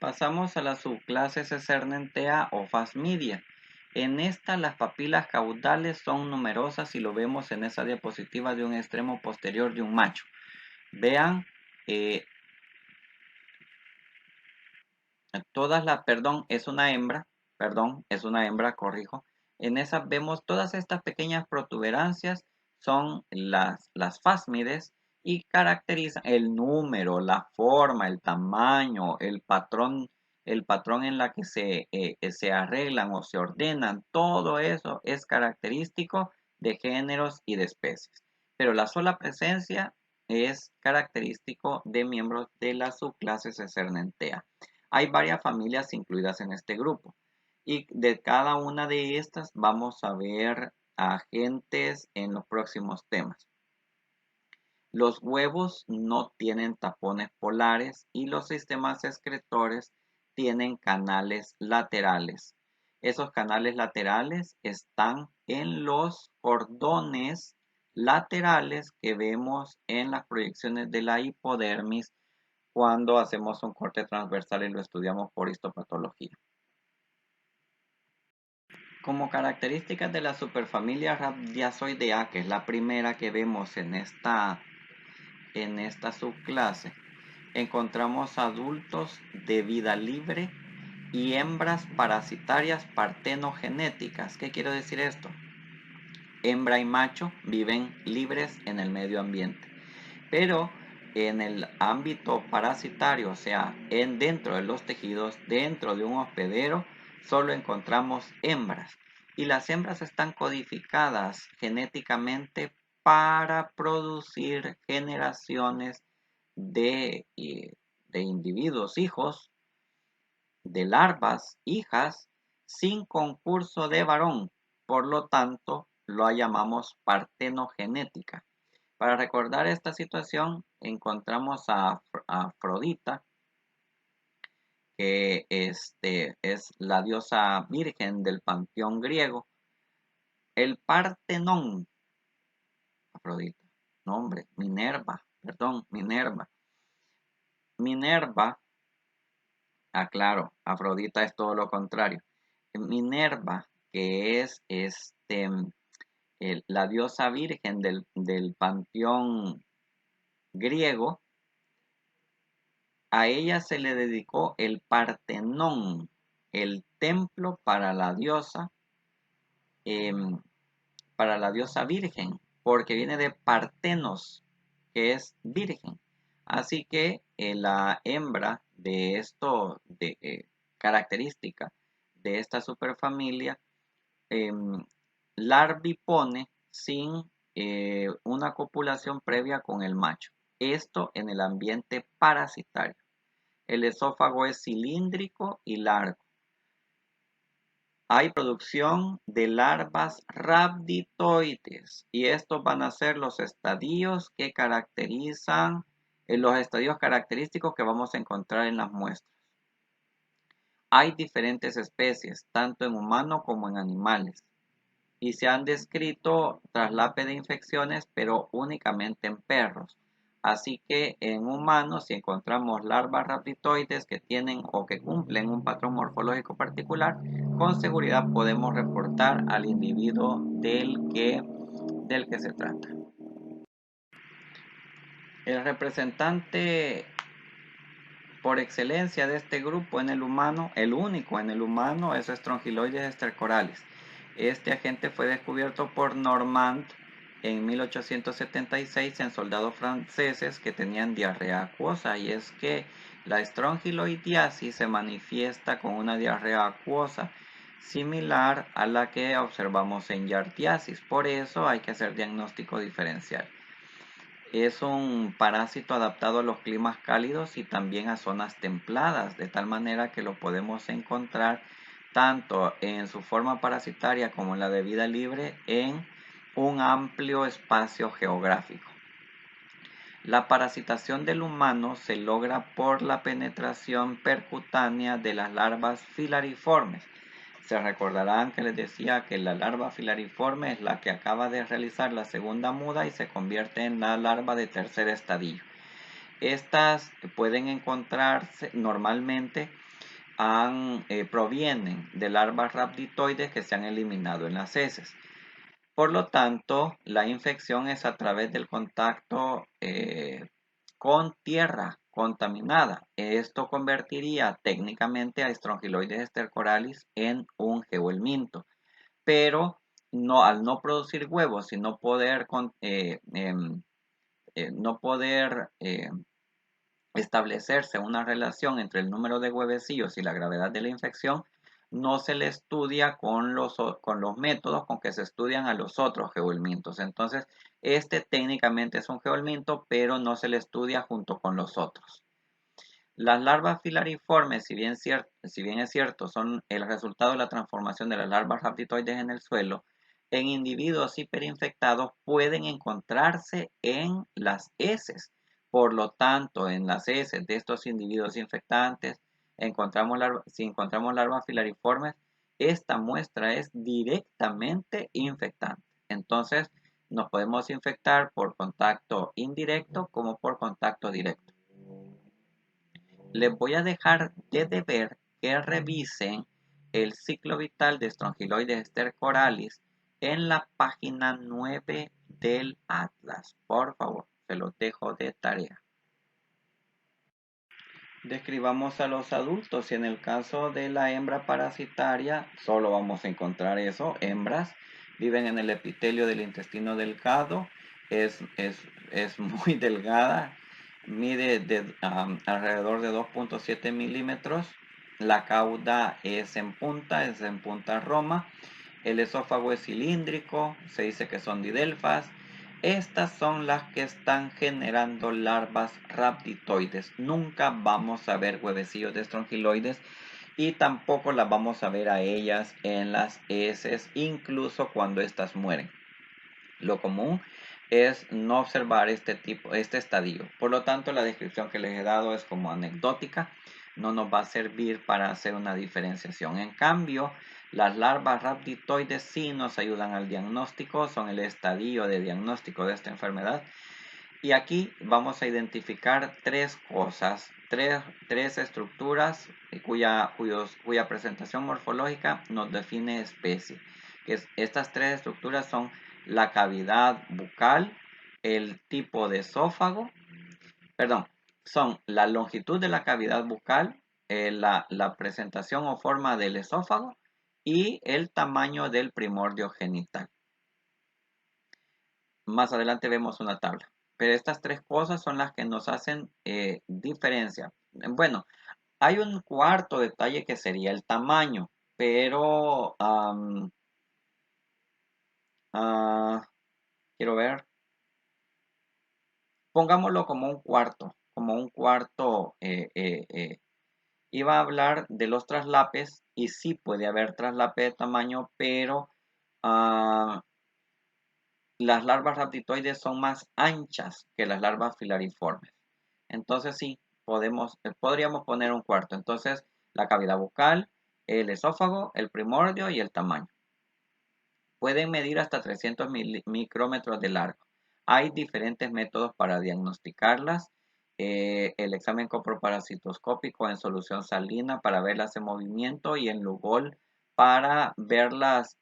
Pasamos a la subclase Cecernentea o Phasmidia. En esta las papilas caudales son numerosas y lo vemos en esa diapositiva de un extremo posterior de un macho. Vean, es una hembra, corrijo. En esas vemos todas estas pequeñas protuberancias, son las fásmides y caracterizan el número, la forma, el tamaño, el patrón en la que se arreglan o se ordenan. Todo eso es característico de géneros y de especies. Pero la sola presencia es característico de miembros de la subclase Cecernentea. Hay varias familias incluidas en este grupo y de cada una de estas vamos a ver agentes en los próximos temas. Los huevos no tienen tapones polares y los sistemas excretores tienen canales laterales. Esos canales laterales están en los cordones laterales que vemos en las proyecciones de la hipodermis cuando hacemos un corte transversal y lo estudiamos por histopatología. Como características de la superfamilia Rhabdiazoidea, que es la primera que vemos en esta subclase, encontramos adultos de vida libre y hembras parasitarias partenogenéticas. ¿Qué quiero decir esto? Hembra y macho viven libres en el medio ambiente, pero en el ámbito parasitario, o sea, dentro de los tejidos, dentro de un hospedero, solo encontramos hembras. Y las hembras están codificadas genéticamente para producir generaciones de individuos, hijos, de larvas, hijas, sin concurso de varón. Por lo tanto, lo llamamos partenogenética. Para recordar esta situación, encontramos a Afrodita, que es la diosa virgen del panteón griego. El Partenón, Afrodita, nombre, Minerva, perdón, Minerva. Minerva, aclaro, Afrodita es todo lo contrario. Minerva, que es la diosa virgen del panteón griego, a ella se le dedicó el Partenón, el templo em, para la diosa virgen, porque viene de Partenos, que es virgen. Así que la hembra de característica de esta superfamilia, larvipone sin una copulación previa con el macho. Esto en el ambiente parasitario. El esófago es cilíndrico y largo. Hay producción de larvas rhabditoides y estos van a ser los estadios que caracterizan, los estadios característicos que vamos a encontrar en las muestras. Hay diferentes especies, tanto en humanos como en animales, y se han descrito traslape de infecciones, pero únicamente en perros. Así que en humanos, si encontramos larvas rhabditoides que tienen o que cumplen un patrón morfológico particular, con seguridad podemos reportar al individuo del que se trata. El representante por excelencia de este grupo en el humano, el único en el humano, es Strongyloides estercoralis. Este agente fue descubierto por Normand en 1876 en soldados franceses que tenían diarrea acuosa, y es que la estrongiloidiasis se manifiesta con una diarrea acuosa similar a la que observamos en yardiasis. Por eso hay que hacer diagnóstico diferencial. Es un parásito adaptado a los climas cálidos y también a zonas templadas, de tal manera que lo podemos encontrar tanto en su forma parasitaria como en la de vida libre en un amplio espacio geográfico. La parasitación del humano se logra por la penetración percutánea de las larvas filariformes. Se recordarán que les decía que la larva filariforme es la que acaba de realizar la segunda muda y se convierte en la larva de tercer estadio. Estas pueden encontrarse normalmente provienen de larvas rhabditoides que se han eliminado en las heces. Por lo tanto, la infección es a través del contacto con tierra contaminada. Esto convertiría técnicamente a Strongyloides stercoralis en un geohelminto, pero no, al no producir huevos y no poder establecerse una relación entre el número de huevecillos y la gravedad de la infección, no se le estudia con los métodos con que se estudian a los otros geohelmintos. Entonces, este técnicamente es un geohelminto, pero no se le estudia junto con los otros. Las larvas filariformes, si bien es cierto, son el resultado de la transformación de las larvas rhabditoides en el suelo, en individuos hiperinfectados pueden encontrarse en las heces. Por lo tanto, en las heces de estos individuos infectantes, si encontramos larvas filariformes, esta muestra es directamente infectante. Entonces, nos podemos infectar por contacto indirecto como por contacto directo. Les voy a dejar de deber que revisen el ciclo vital de Strongyloides stercoralis en la página 9 del Atlas. Por favor, se los dejo de tarea. Describamos a los adultos y en el caso de la hembra parasitaria solo vamos a encontrar eso, hembras, viven en el epitelio del intestino delgado, es muy delgada, mide alrededor de 2.7 milímetros, la cauda es en punta roma, el esófago es cilíndrico, se dice que son didelfas. Estas son las que están generando larvas rhabditoides. Nunca vamos a ver huevecillos de estrongiloides y tampoco las vamos a ver a ellas en las heces, incluso cuando estas mueren. Lo común es no observar este estadio. Por lo tanto, la descripción que les he dado es como anecdótica, no nos va a servir para hacer una diferenciación. En cambio, las larvas rhabditoides sí nos ayudan al diagnóstico, son el estadio de diagnóstico de esta enfermedad. Y aquí vamos a identificar tres cosas, tres estructuras cuya presentación morfológica nos define especie. Estas tres estructuras son la cavidad bucal, el tipo de esófago, perdón, son la longitud de la cavidad bucal, la presentación o forma del esófago y el tamaño del primordio genital. Más adelante vemos una tabla. Pero estas tres cosas son las que nos hacen diferencia. Bueno, hay un cuarto detalle que sería el tamaño, pero quiero ver. Pongámoslo como un cuarto, iba a hablar de los traslapes y sí puede haber traslape de tamaño, pero las larvas rhabditoides son más anchas que las larvas filariformes. Entonces sí, podríamos poner un cuarto. Entonces, la cavidad bucal, el esófago, el primordio y el tamaño. Pueden medir hasta 300 micrómetros de largo. Hay diferentes métodos para diagnosticarlas. El examen coproparasitoscópico en solución salina para verlas en movimiento y en Lugol para verlas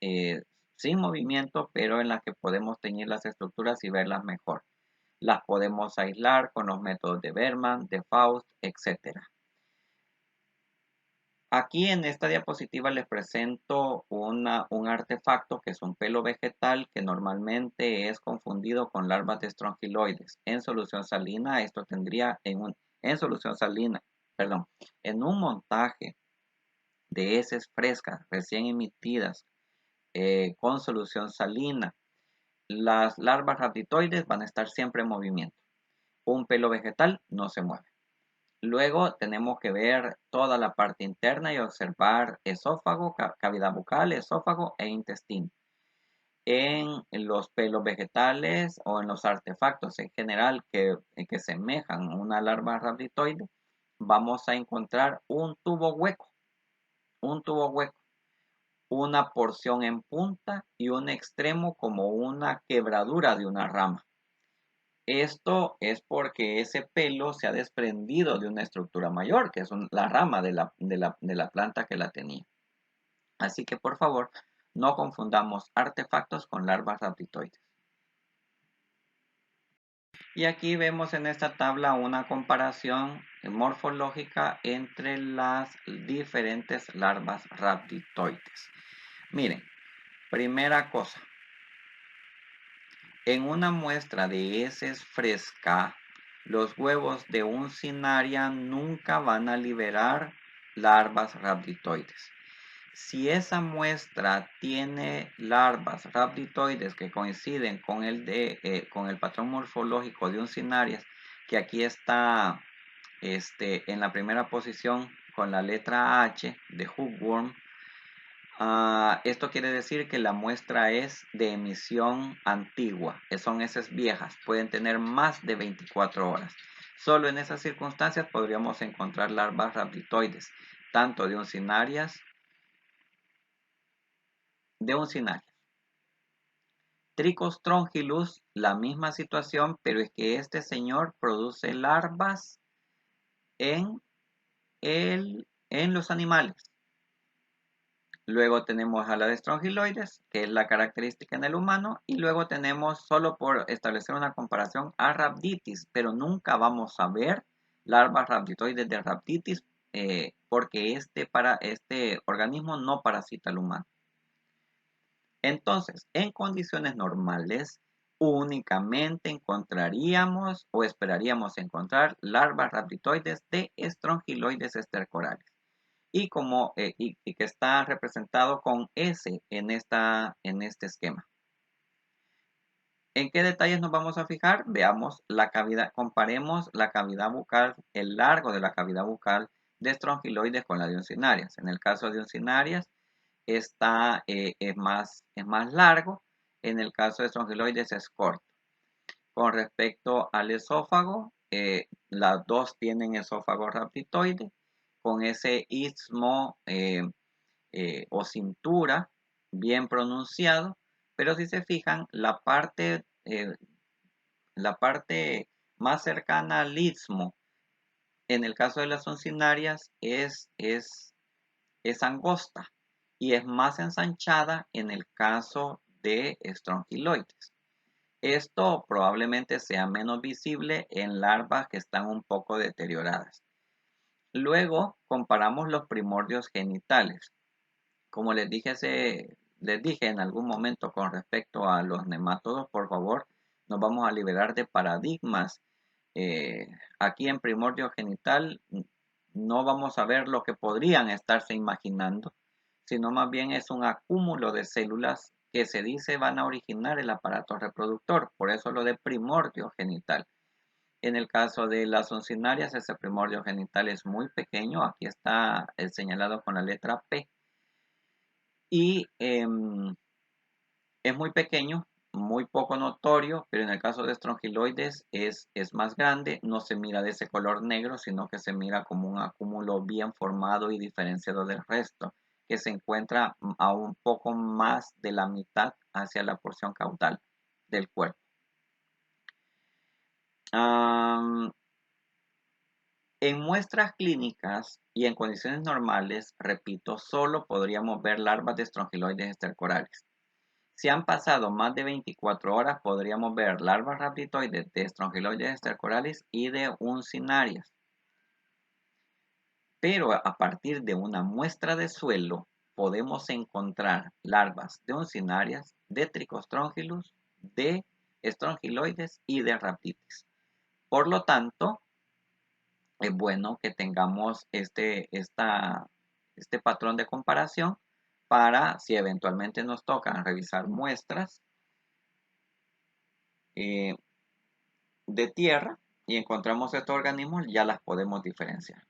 sin movimiento, pero en las que podemos teñir las estructuras y verlas mejor. Las podemos aislar con los métodos de Berman, de Faust, etc. Aquí en esta diapositiva les presento un artefacto que es un pelo vegetal que normalmente es confundido con larvas de estrongiloides. En solución salina, esto tendría en solución salina, perdón, en un montaje de heces frescas recién emitidas con solución salina, las larvas rhabditoides van a estar siempre en movimiento. Un pelo vegetal no se mueve. Luego tenemos que ver toda la parte interna y observar esófago, cavidad bucal, esófago e intestino. En los pelos vegetales o en los artefactos en general que semejan una larva rhabditoide, vamos a encontrar un tubo hueco, una porción en punta y un extremo como una quebradura de una rama. Esto es porque ese pelo se ha desprendido de una estructura mayor, que es la rama de la planta que la tenía. Así que por favor, no confundamos artefactos con larvas rhabditoides. Y aquí vemos en esta tabla una comparación morfológica entre las diferentes larvas rhabditoides. Miren, primera cosa, en una muestra de heces fresca, los huevos de un cnidaria nunca van a liberar larvas rhabditoides. Si esa muestra tiene larvas rhabditoides que coinciden con el patrón morfológico de un cnidaria, que aquí está en la primera posición con la letra H de hookworm, esto quiere decir que la muestra es de emisión antigua, que son heces viejas, pueden tener más de 24 horas. Solo en esas circunstancias podríamos encontrar larvas rhabditoides, tanto de un cnidaria. Trichostrongylus, la misma situación, pero es que este señor produce larvas en, en los animales. Luego tenemos a la de Strongyloides, que es la característica en el humano, y luego tenemos, solo por establecer una comparación, a Rhabditis, pero nunca vamos a ver larvas rhabditoides de Rhabditis, porque este organismo no parasita al humano. Entonces, en condiciones normales, únicamente encontraríamos o esperaríamos encontrar larvas rhabditoides de Strongyloides estercorales. Y que está representado con S en este esquema. ¿En qué detalles nos vamos a fijar? Veamos la cavidad, comparemos la cavidad bucal, el largo de la cavidad bucal de Strongyloides con la de Uncinarias. En el caso de Uncinarias es más largo, en el caso de Strongyloides es corto. Con respecto al esófago, las dos tienen esófago rhabditoide, con ese istmo o cintura bien pronunciado, pero si se fijan, la parte más cercana al istmo, en el caso de las uncinarias, es angosta y es más ensanchada en el caso de Strongyloides. Esto probablemente sea menos visible en larvas que están un poco deterioradas. Luego comparamos los primordios genitales. Como les dije en algún momento con respecto a los nemátodos, por favor, nos vamos a liberar de paradigmas. Aquí en primordio genital no vamos a ver lo que podrían estarse imaginando, sino más bien es un acúmulo de células que se dice van a originar el aparato reproductor, por eso lo de primordio genital. En el caso de las uncinarias, ese primordio genital es muy pequeño, aquí está señalado con la letra P, y es muy pequeño, muy poco notorio, pero en el caso de Strongyloides es más grande, no se mira de ese color negro, sino que se mira como un acúmulo bien formado y diferenciado del resto, que se encuentra a un poco más de la mitad hacia la porción caudal del cuerpo. En muestras clínicas y en condiciones normales, repito, solo podríamos ver larvas de Strongyloides estercorales. Si han pasado más de 24 horas, podríamos ver larvas rhabditoides de Strongyloides estercorales y de uncinarias. Pero a partir de una muestra de suelo, podemos encontrar larvas de uncinarias, de Trichostrongylus, de Strongyloides y de Rhabditis. Por lo tanto, es bueno que tengamos este patrón de comparación para, si eventualmente nos toca revisar muestras de tierra y encontramos estos organismos, ya las podemos diferenciar.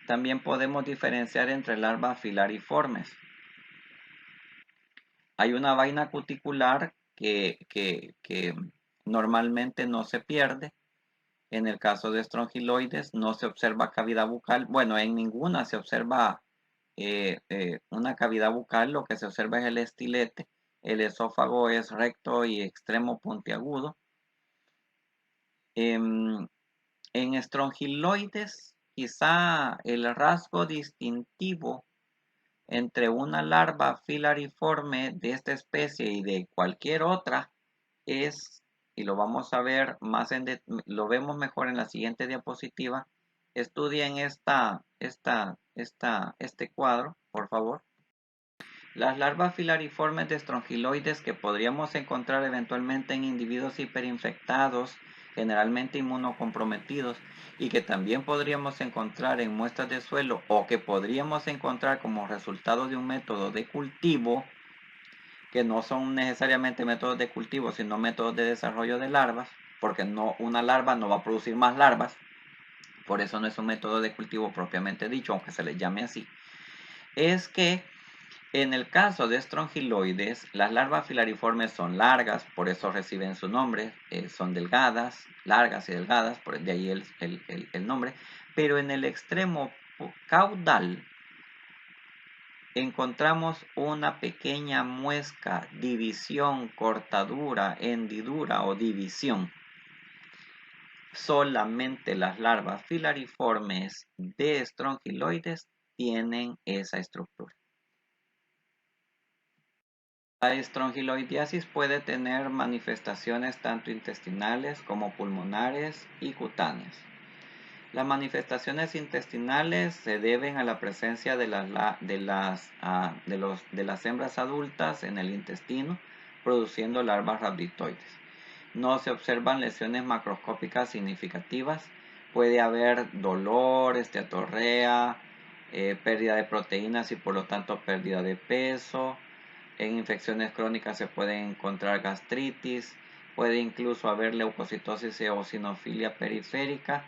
También podemos diferenciar entre larvas filariformes. Hay una vaina cuticular que normalmente no se pierde. En el caso de Strongyloides no se observa cavidad bucal. Bueno, en ninguna se observa una cavidad bucal, lo que se observa es el estilete, El esófago es recto y extremo puntiagudo. En estrongiloides, quizá el rasgo distintivo entre una larva filariforme de esta especie y de cualquier otra es, y lo vamos a ver lo vemos mejor en la siguiente diapositiva. Estudien este cuadro, por favor. Las larvas filariformes de estrongiloides que podríamos encontrar eventualmente en individuos hiperinfectados, generalmente inmunocomprometidos, y que también podríamos encontrar en muestras de suelo o que podríamos encontrar como resultado de un método de cultivo, que no son necesariamente métodos de cultivo, sino métodos de desarrollo de larvas, porque una larva no va a producir más larvas, por eso no es un método de cultivo propiamente dicho, aunque se le llame así, es que en el caso de estrongiloides, las larvas filariformes son largas, por eso reciben su nombre, son delgadas, largas y delgadas, de ahí el nombre, pero en el extremo caudal encontramos una pequeña muesca, división, cortadura, hendidura o división. Solamente las larvas filariformes de estrongiloides tienen esa estructura. La estrongiloidiasis puede tener manifestaciones tanto intestinales como pulmonares y cutáneas. Las manifestaciones intestinales se deben a la presencia de las hembras adultas en el intestino, produciendo larvas rhabditoides. No se observan lesiones macroscópicas significativas. Puede haber dolor, esteatorrea, pérdida de proteínas y por lo tanto pérdida de peso. En infecciones crónicas se puede encontrar gastritis, puede incluso haber leucocitosis y eosinofilia periférica,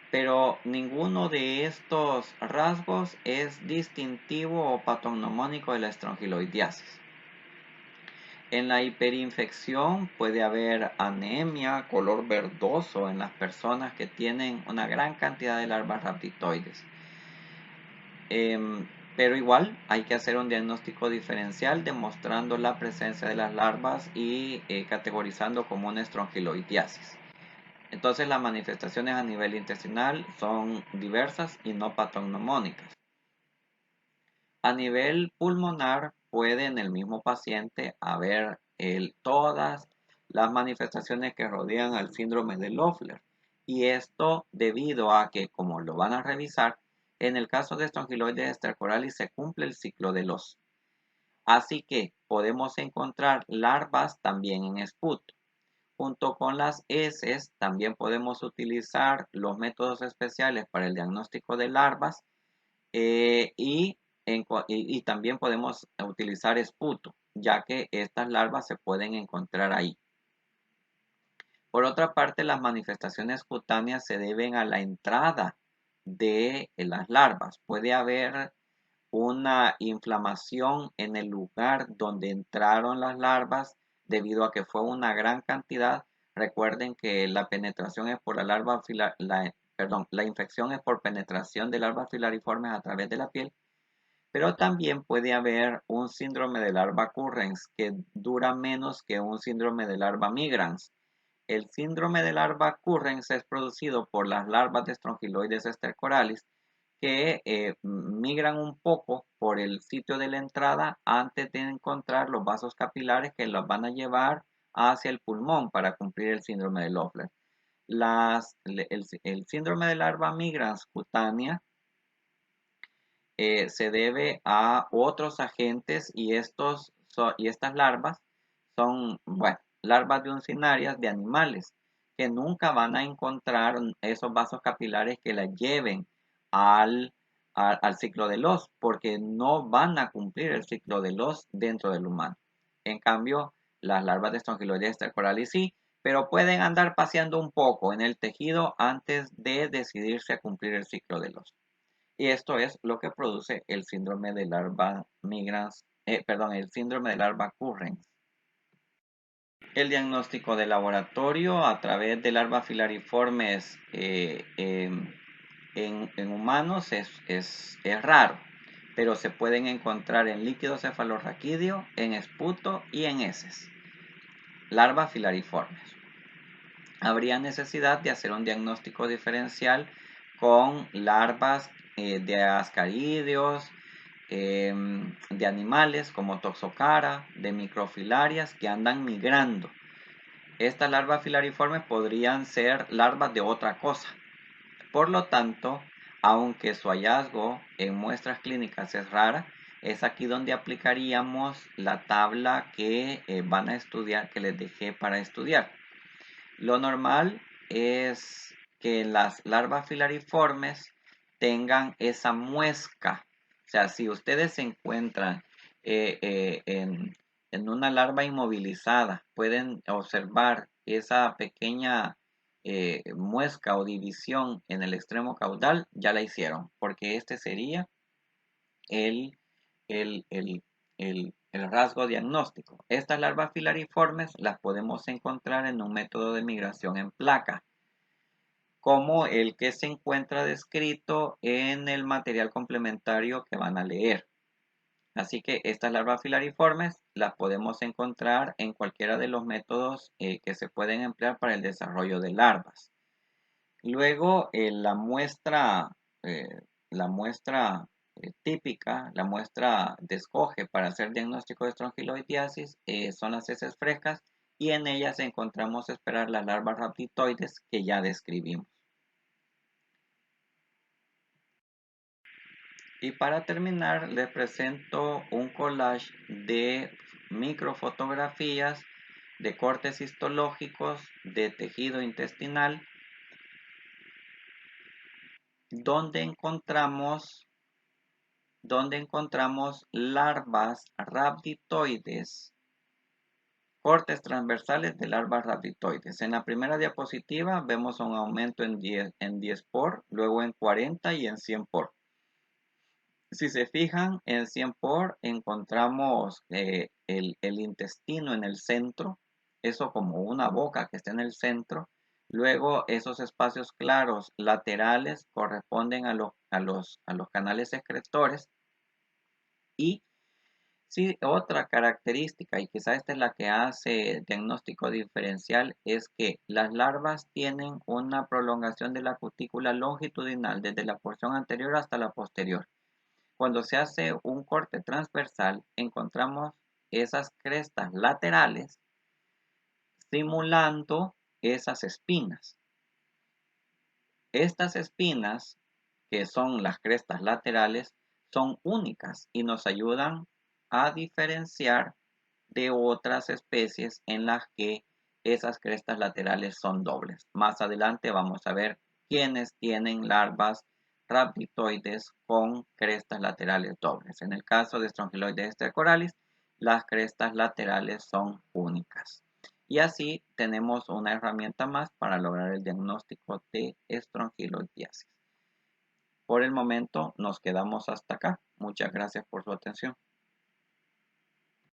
pero ninguno de estos rasgos es distintivo o patognomónico de la estrongiloidiasis. En la hiperinfección puede haber anemia, color verdoso en las personas que tienen una gran cantidad de larvas rhabditoides. Pero igual hay que hacer un diagnóstico diferencial demostrando la presencia de las larvas y categorizando como una estrongiloidiasis. Entonces las manifestaciones a nivel intestinal son diversas y no patognomónicas. A nivel pulmonar puede en el mismo paciente haber todas las manifestaciones que rodean al síndrome de Loeffler. Y esto debido a que, como lo van a revisar, en el caso de estrongiloides estercoralis se cumple el ciclo de los. Así que podemos encontrar larvas también en esputo. Junto con las heces también podemos utilizar los métodos especiales para el diagnóstico de larvas y también podemos utilizar esputo, ya que estas larvas se pueden encontrar ahí. Por otra parte, las manifestaciones cutáneas se deben a la entrada de las larvas. Puede haber una inflamación en el lugar donde entraron las larvas debido a que fue una gran cantidad. Recuerden que la penetración es por la infección es por penetración de larvas filariformes a través de la piel, pero también puede haber un síndrome de larva currens que dura menos que un síndrome de larva migrans. El síndrome de larva currens es producido por las larvas de estrongiloides estercoralis que migran un poco por el sitio de la entrada antes de encontrar los vasos capilares que los van a llevar hacia el pulmón para cumplir el síndrome de Loeffler. El síndrome de larva migrans cutánea se debe a otros agentes y estas larvas son, bueno, larvas uncinarias de animales que nunca van a encontrar esos vasos capilares que la lleven al ciclo de los, porque no van a cumplir el ciclo de los dentro del humano. En cambio, las larvas de estrongiloides estercoralis sí, pero pueden andar paseando un poco en el tejido antes de decidirse a cumplir el ciclo de los. Y esto es lo que produce el síndrome de larva migrans, el síndrome de larva currens. El diagnóstico de laboratorio a través de larvas filariformes en humanos es raro, pero se pueden encontrar en líquido cefalorraquídeo, en esputo y en heces. Larvas filariformes. Habría necesidad de hacer un diagnóstico diferencial con larvas de ascarídeos, de animales como toxocara, de microfilarias que andan migrando. Estas larvas filariformes podrían ser larvas de otra cosa. Por lo tanto, aunque su hallazgo en muestras clínicas es rara, es aquí donde aplicaríamos la tabla que van a estudiar, que les dejé para estudiar. Lo normal es que las larvas filariformes tengan esa muesca. O sea, si ustedes se encuentran en una larva inmovilizada, pueden observar esa pequeña muesca o división en el extremo caudal, ya la hicieron, porque este sería el, el, el, el rasgo diagnóstico. Estas larvas filariformes las podemos encontrar en un método de migración en placa, como el que se encuentra descrito en el material complementario que van a leer. Así que estas larvas filariformes las podemos encontrar en cualquiera de los métodos que se pueden emplear para el desarrollo de larvas. Luego, la muestra típica, la muestra de escoge para hacer diagnóstico de estrongiloidiasis son las heces frescas, y en ellas encontramos esperar las larvas raptitoides que ya describimos. Y para terminar, les presento un collage de microfotografías de cortes histológicos de tejido intestinal, donde encontramos larvas rhabditoides, cortes transversales de larvas rhabditoides. En la primera diapositiva vemos un aumento en 10 por, luego en 40 y en 100 por. Si se fijan, en 100 por encontramos el intestino en el centro, eso como una boca que está en el centro. Luego esos espacios claros laterales corresponden a los canales excretores. Y sí, otra característica, y quizá esta es la que hace diagnóstico diferencial, es que las larvas tienen una prolongación de la cutícula longitudinal desde la porción anterior hasta la posterior. Cuando se hace un corte transversal, encontramos esas crestas laterales simulando esas espinas. Estas espinas, que son las crestas laterales, son únicas y nos ayudan a diferenciar de otras especies en las que esas crestas laterales son dobles. Más adelante vamos a ver quiénes tienen larvas rhabditoides con crestas laterales dobles. En el caso de Strongyloides stercoralis, las crestas laterales son únicas. Y así tenemos una herramienta más para lograr el diagnóstico de estrongiloidiasis. Por el momento nos quedamos hasta acá. Muchas gracias por su atención.